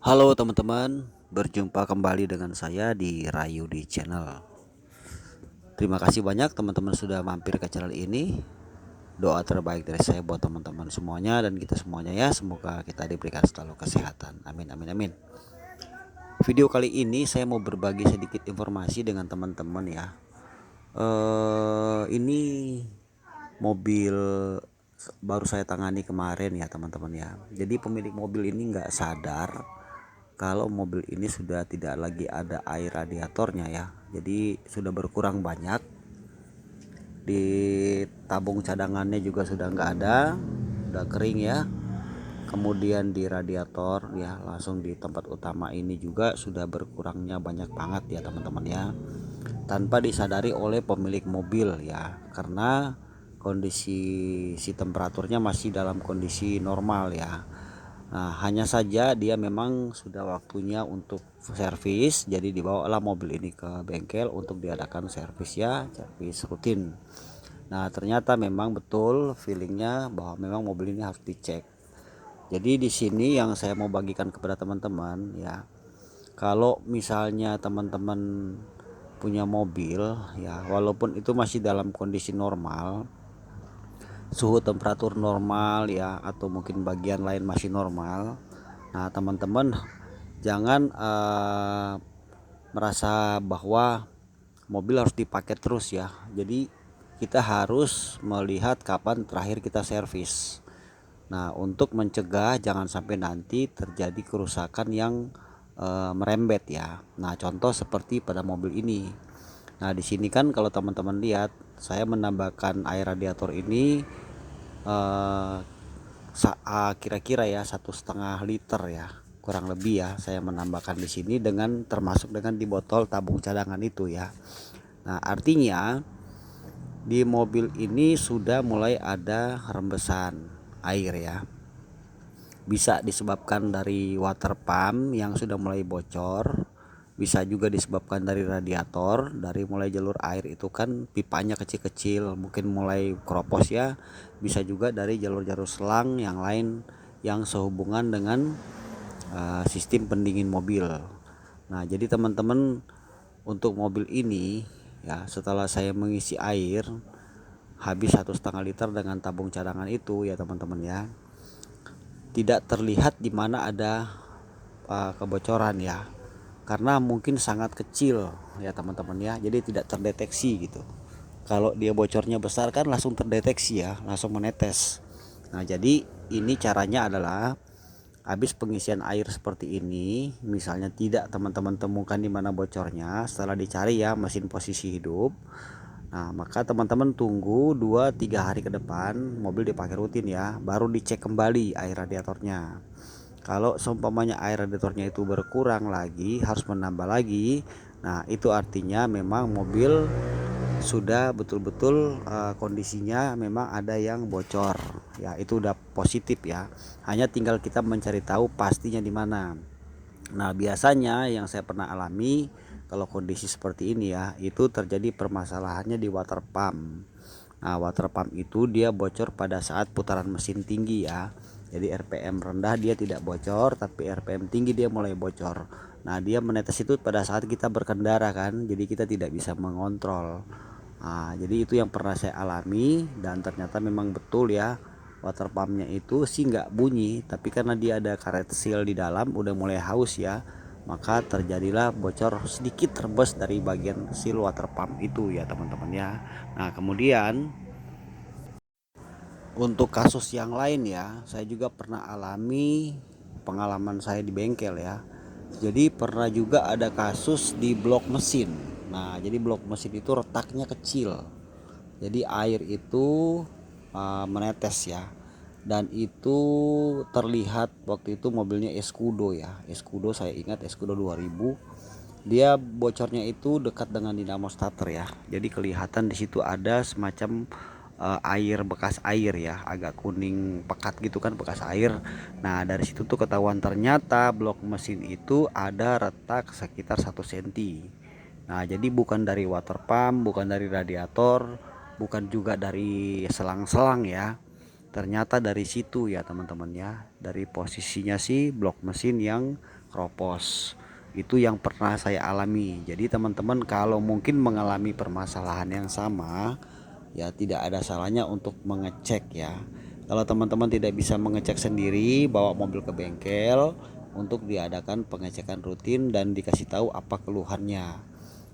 Halo teman-teman, berjumpa kembali dengan saya di Rayu di Channel. Terima kasih banyak teman-teman sudah mampir ke channel ini. Doa terbaik dari saya buat teman-teman semuanya dan kita semuanya ya, semoga kita diberikan selalu kesehatan. Amin amin amin. Video kali ini saya mau berbagi sedikit informasi dengan teman-teman ya. Ini mobil baru saya tangani kemarin ya teman-teman ya. Jadi pemilik mobil ini nggak sadar kalau mobil ini sudah tidak lagi ada air radiatornya ya. Jadi sudah berkurang banyak. Di tabung cadangannya juga sudah nggak ada, udah kering ya. Kemudian di radiator ya, langsung di tempat utama ini juga sudah berkurangnya banyak banget ya teman-teman ya. Tanpa disadari oleh pemilik mobil ya, karena kondisi si temperaturnya masih dalam kondisi normal ya. Nah, hanya saja dia memang sudah waktunya untuk servis, jadi dibawalah mobil ini ke bengkel untuk diadakan servis ya, servis rutin. Nah, ternyata memang betul feelingnya bahwa memang mobil ini harus dicek. Jadi di sini yang saya mau bagikan kepada teman-teman ya, kalau misalnya teman-teman punya mobil ya, walaupun itu masih dalam kondisi normal, suhu temperatur normal ya, atau mungkin bagian lain masih normal. Nah teman-teman jangan merasa bahwa mobil harus dipakai terus ya. Jadi kita harus melihat kapan terakhir kita servis. Nah untuk mencegah jangan sampai nanti terjadi kerusakan yang merembet ya. Nah contoh seperti pada mobil ini. Nah di sini kan kalau teman-teman lihat saya menambahkan air radiator ini eh, kira-kira ya 1,5 liter ya, kurang lebih ya saya menambahkan di sini dengan termasuk dengan di botol tabung cadangan itu ya. Nah artinya di mobil ini sudah mulai ada rembesan air ya, bisa disebabkan dari water pump yang sudah mulai bocor, bisa juga disebabkan dari radiator, dari mulai jalur air itu kan pipanya kecil-kecil mungkin mulai keropos ya, bisa juga dari jalur-jalur selang yang lain yang sehubungan dengan sistem pendingin mobil. Nah jadi teman-teman untuk mobil ini ya, setelah saya mengisi air habis 1,5 liter dengan tabung cadangan itu ya teman-teman ya, tidak terlihat di mana ada kebocoran ya, karena mungkin sangat kecil ya teman-teman ya, jadi tidak terdeteksi gitu. Kalau dia bocornya besar kan langsung terdeteksi ya, langsung menetes. Nah jadi ini caranya adalah habis pengisian air seperti ini, misalnya tidak teman-teman temukan di mana bocornya setelah dicari ya mesin posisi hidup. Nah maka teman-teman tunggu 2-3 hari ke depan mobil dipakai rutin ya, baru dicek kembali air radiatornya. Kalau seumpamanya air radiatornya itu berkurang lagi, harus menambah lagi. Nah itu artinya memang mobil sudah betul-betul kondisinya memang ada yang bocor ya, itu udah positif ya. Hanya tinggal kita mencari tahu pastinya di mana. Nah biasanya yang saya pernah alami kalau kondisi seperti ini ya, itu terjadi permasalahannya di water pump. Nah water pump itu dia bocor pada saat putaran mesin tinggi ya. Jadi RPM rendah dia tidak bocor, tapi RPM tinggi dia mulai bocor. Nah dia menetes itu pada saat kita berkendara kan, jadi kita tidak bisa mengontrol. Nah jadi itu yang pernah saya alami dan ternyata memang betul ya, water pumpnya itu sih nggak bunyi, tapi karena dia ada karet seal di dalam udah mulai haus ya, maka terjadilah bocor sedikit terbes dari bagian seal water pump itu ya teman-teman ya. Nah kemudian untuk kasus yang lain ya, saya juga pernah alami pengalaman saya di bengkel ya. Jadi pernah juga ada kasus di blok mesin. Nah jadi blok mesin itu retaknya kecil, jadi air itu menetes ya, dan itu terlihat waktu itu mobilnya Escudo ya, Escudo saya ingat Escudo 2000. Dia bocornya itu dekat dengan dinamo starter ya, jadi kelihatan di situ ada semacam air, bekas air ya, agak kuning pekat gitu kan bekas air. Nah dari situ tuh ketahuan ternyata blok mesin itu ada retak sekitar 1 cm. Nah jadi bukan dari water pump, bukan dari radiator, bukan juga dari selang-selang ya, ternyata dari situ ya teman-teman ya, dari posisinya sih blok mesin yang keropos. Itu yang pernah saya alami. Jadi teman-teman kalau mungkin mengalami permasalahan yang sama, ya tidak ada salahnya untuk mengecek ya. Kalau teman-teman tidak bisa mengecek sendiri, bawa mobil ke bengkel untuk diadakan pengecekan rutin dan dikasih tahu apa keluhannya.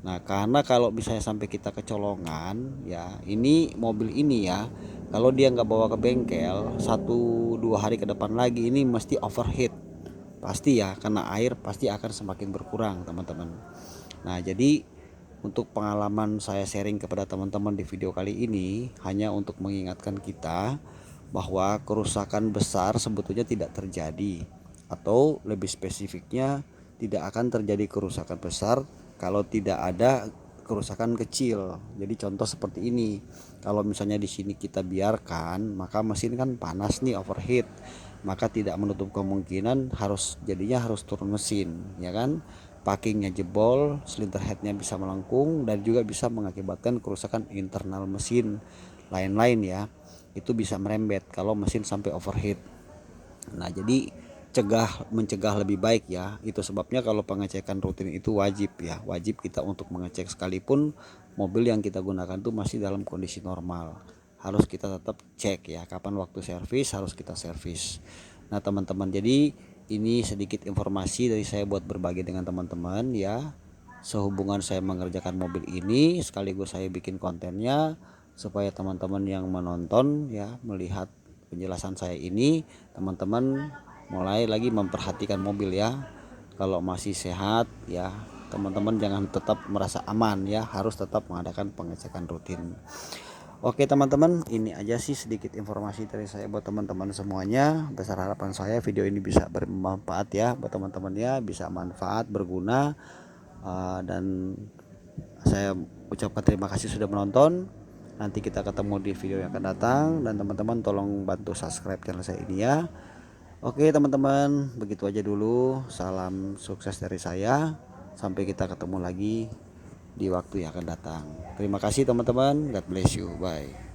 Nah, karena kalau misalnya sampai kita kecolongan, ya ini mobil ini ya, kalau dia nggak bawa ke bengkel 1-2 hari ke depan lagi ini mesti overheat, pasti ya, karena air pasti akan semakin berkurang teman-teman. Nah, jadi untuk pengalaman saya sharing kepada teman-teman di video kali ini hanya untuk mengingatkan kita bahwa kerusakan besar sebetulnya tidak terjadi, atau lebih spesifiknya tidak akan terjadi kerusakan besar kalau tidak ada kerusakan kecil. Jadi contoh seperti ini, kalau misalnya di sini kita biarkan, maka mesin kan panas nih, overheat, maka tidak menutup kemungkinan jadinya harus turun mesin, ya kan? Packingnya jebol, cylinder headnya bisa melengkung dan juga bisa mengakibatkan kerusakan internal mesin lain-lain ya. Itu bisa merembet kalau mesin sampai overheat. Nah, jadi mencegah lebih baik ya. Itu sebabnya kalau pengecekan rutin itu wajib ya. Wajib kita untuk mengecek sekalipun mobil yang kita gunakan tuh masih dalam kondisi normal. Harus kita tetap cek ya, kapan waktu servis harus kita servis. Nah, teman-teman, jadi ini sedikit informasi dari saya buat berbagi dengan teman-teman ya. Sehubungan saya mengerjakan mobil ini, sekaligus saya bikin kontennya supaya teman-teman yang menonton ya, melihat penjelasan saya ini, teman-teman mulai lagi memperhatikan mobil ya. Kalau masih sehat ya, teman-teman jangan tetap merasa aman ya, harus tetap mengadakan pengecekan rutin. Oke teman-teman, ini aja sih sedikit informasi dari saya buat teman-teman semuanya. Besar harapan saya video ini bisa bermanfaat ya buat teman-teman ya, bisa manfaat, berguna. Dan saya ucapkan terima kasih sudah menonton. Nanti kita ketemu di video yang akan datang, dan teman-teman tolong bantu subscribe channel saya ini ya. Oke teman-teman, begitu aja dulu. Salam sukses dari saya. Sampai kita ketemu lagi di waktu yang akan datang. Terima kasih teman-teman. God bless you. Bye.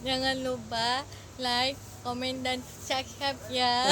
Jangan lupa like, komen, dan subscribe ya.